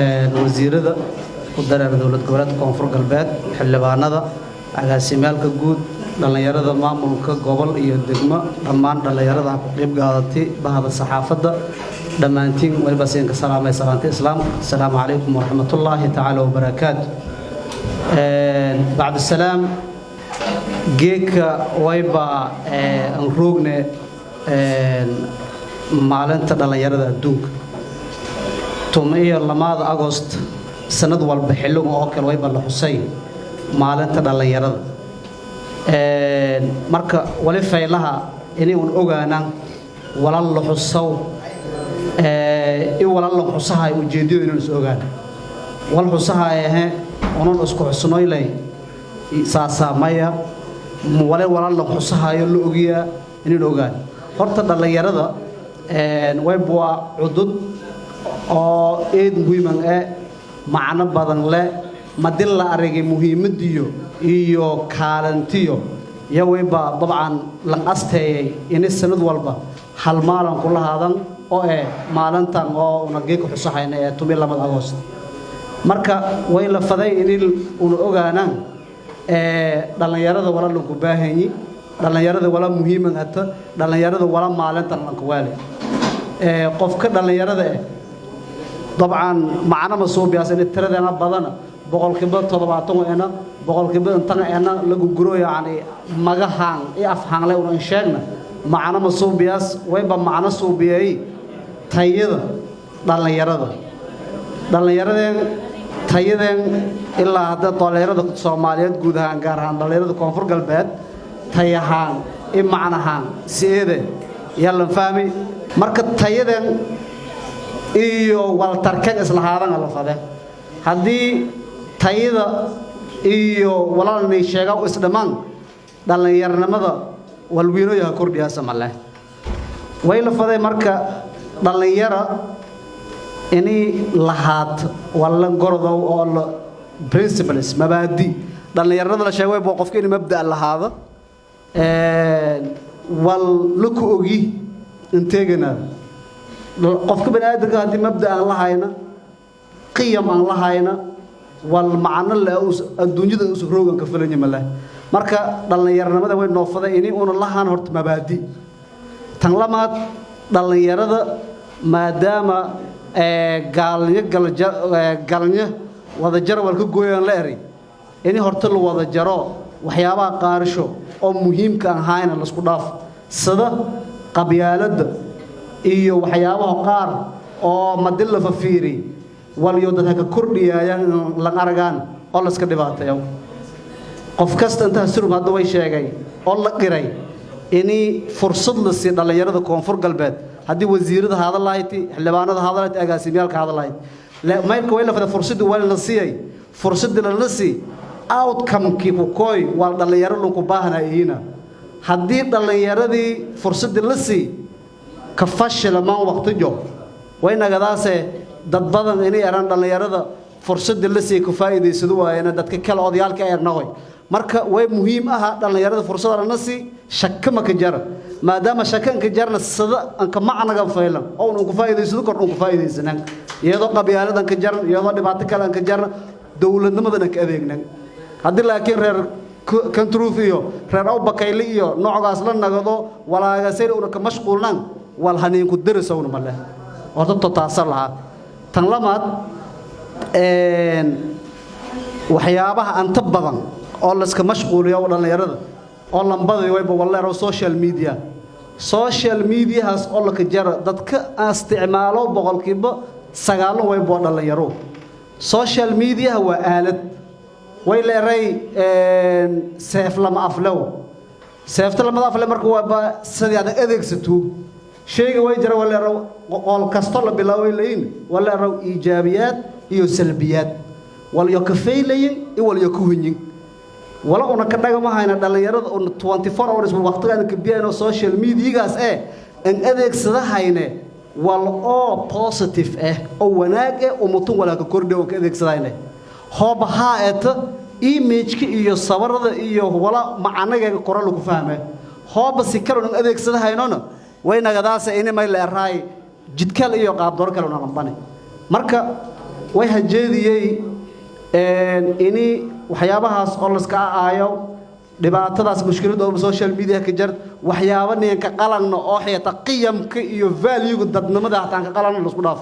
wasiirada ku dareer dowlad goboleedka koonfur galbeed xildhibaanada agaasimayaasha guud dhalinyarada maamulka gobol iyo degmo dhammaan dhalinyarada ku qayb qaadatay bahda saxaafadda dhamaantiin waliba siinka salaamay salaanta islaamka assalaamu calaykum waraxmatullaahi tacaala wabarakaatuh bacd salaam geeka wayba aan roogne maalinta dhalinyarada adduunka tumiyo 2 Agost sanad walba xilliga oo kale wayba la xusay maalinta dhalinyarada marka wali faylaha inay un ogaanaan walaal la xusaw walaal la xusahay ujeedada inuu is ogaan wal xusahay onon isku xusnoylay saasamaya walaal la xusahayo la ogiya inuu ogaan horta dhalinyarada wayba cudud oo eed muhiim ah macna badan leh madil la aragay muhiimadiyo iyo kaalantiyo yawayba dabcan lan asteeyay in sanad walba hal maalin ku lahaadan oo maalintan oo una geek xusahayna 12 Agost marka way la faday in uu ogaanaan dhalinyarada wala lagu baahanyi dhalinyarada wala muhiim ah dhalinyarada wala maalintan lan ku waali qofka dhalinyarada طبعاً معنا مصوب يا سيد ترى أنا بدنا بقول كبر تضبطون أنا بقول كبر أنتنا أنا لجوجرو يعني مجهان أفهم له ونشأنا معنا مصوب ياس ويبقى معنا صوبيعي تيجي دلنا يرد تيجي إلا هذا طالع يرد الصوماليات جودها عنكرهان دلنا يرد كونفور قلبات تيجان معنا هان سيده يلا فهمي مركز تيجي iyo wal tarkan isla haadan la faday hadii tayada iyo walaalnay sheega isdhamaan dhalinyarnimada walwiino yahay kordhiya Soomaaliya way la faday marka dhalinyara inay lahaad wala gordo oo principles mabaadi dhalinyarada la sheegay boo qofka inuu mabda lahaado wal luku ogi inteegana qofka banaadamka hadii mabda aan la hayna qiyam aan la hayna wal macna la adduunyada u roogan ka filanyo malaha marka dhalinyarnimada way noofaday inay una lahaan horta mabaadi tan lamaad dhalinyarada maadaama galnya wada jar walka gooyaan la eri inay horta la wada jaro waxyaabaha qaarisho oo muhiimka ah hayna la isku dhaaf sida qabyaalada iyo waxyaabaha qaar oo madil la fafiiri waliyo dadka ka kordhiyayaan la aragaan oo la iska dhibaateeyo qof kasta inta surub hadda way sheegay oo la qiray inay fursad la si dhalinyarada koonfur galbeed hadii wasiirada hadalaayay xildhibaanada hadalaayay agaasimayaalka hadalaayay la maylka way la fada fursad wala la siiyay fursad la si outcome ki ku koy wal dhalinyaro lagu baahanayina hadii dhalinyaradii fursad la si كفشل ما وقت جو وين قداسة ضد إني أران الله يرضى فرصة اللي كفاية يسدوها أنا ضد كل أضيال كأير نوي مركا وين مهم الله يرضى فرصة الناس شك ما كجرا ما دام شك كجرنا الصدق أنك معنا قفيلا أو إنك كفاية يسدوك أو إنك كفاية يسنن يضاق بيالد أنك جرنا يضاق دبعتك أنك جرنا دولة نمدنا كأذينا هذا لكن كنتروفيو رأوا بكيليو نوع أصلا نقضوا ولا يصير أنك مشغولنا والهنين كدرسون ماله أردت تتصل لها تنلمت وحيابها أن تبضن الله كمشغول يا ولا يرد الله مبضي ويبقى والله رو سوشيال ميديا هاس الله كجرا دتك استعماله بقول كيبا سجاله ويبقى الله يرو سوشيال ميديا هو آلة ويلا ري سيف لما أفلو سيف لما أفلو مركوا سدياد إذك ستو شيء ويجرى ولا رو قال كاستول بلاوي لين ولا رو إيجابيات إيو سلبيات ولا يكفي لين ولا يكوهين ولا أنا كذا ما هينا دليرة أن 24 hours بالوقت كان كبير إنه social media جالس إن أذيك صدا هينا ولا positive أو وناك ومتون ولا ككرد وكذيك صدا هينا هو بهاء image كي إيو صور هذا إيو ولا معنا جا كورا لو كفهمه هو بس يكرر إن أذيك صدا هينا وين قداسة إني ما يلاقي جد كلا إيو قاب دور كلا نعم بني مركا ويهجدي إني وحيابها أصلص كأعيو dhibaatadaas mushkilada oo social media ka jar waxyaabaneen ka qalanno oo xiyata qiyamka iyo value dadnimada hataan ka qalanno isku dhaaf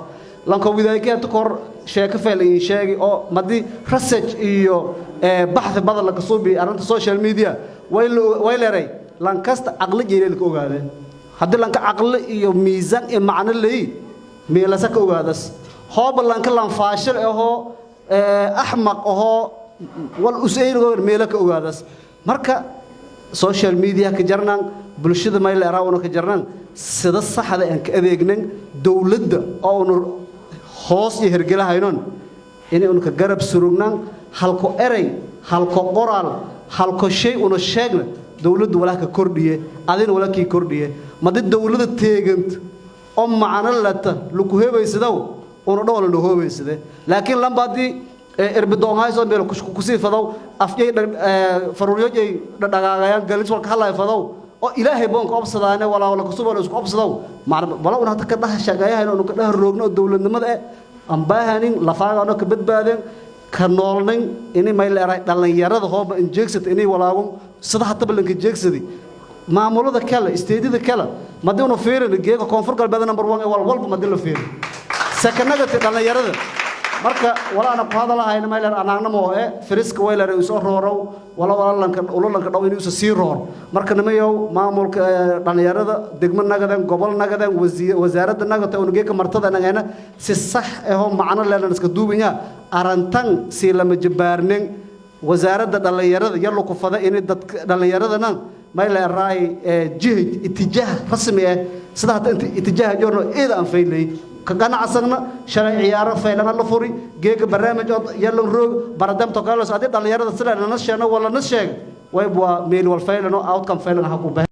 lanka widaayka ta kor sheeka feelay sheegi oo madi research iyo baxth badan la kasoo bi arrinta social media way leeray lan kasta aqli jeelay ka ogaadeen hadii lanka aqli iyo miisaan ee macna leey meelasa ka ogaadas hoob lanka lan faashil ahoo ahmaq ahoo wal usayro meela ka ogaadas marka social media ka jarnaan bulshada ma ilaa raawna ka jarnaan sida saxda aan ka adeegnan dawladda oo hoos iyo hergelahaynon inay ka garab surugnaan halko eray halko qoraal halko shay una sheegna dawladdu wala ka kordhiye adina wala ki kordhiye madi dawladda teegant oo macna lata lagu heebaysidaw oo dhool loo heebayside laakiin lambadi إربدون هاي صار بيرو كسي فضاو أفجي فروريوجي دعاء جالس والك هلا فضاو أو إلهي بونك أبصدانه ولا كسب ولا أسق أبصداو مع ولا أنا تكده شجاعي هاي إنه كده الرجل الدولة نمط أم باهنين لفاق أنا كبد بعدين كنولين إني ما يلا دلنا يرد هو إنجكسد إني ولا هم صدق حتى بلنك إنجكسدي معموله ذا كلا استيدي ذا كلا ما دونه فير الجيك كونفور قال بدنا نمبر 1 والوالب ما دله فير سكننا دلنا يرد marka wala ana qaadala hayna ma ilaa anaagna moo firiska weylar uu soo roorow wala lanka dhaw inuu soo roor marka nimayow maamulka dhalinyarada degmo nagadan gobol nagadan wasaaradda nagata oo geeka martada nagayna si sax ah oo macna leelan iska duubaya arantan si lama jabaarnin wasaaradda dhalinyarada yar ku fada in dadka dhalinyaradana ma ilaa raay jihad itijaah rasmi ah sida hada itijaah joorno eeda aan faylay كأنا عصرنا شرع عيارة فعلنا لفوري جيك برنامج يلا نروح بردم تقالص عديد على يارد السلة نشنا ولا نشجع ويبوا ميل والفعل إنه أوت كم فعلنا حكوا به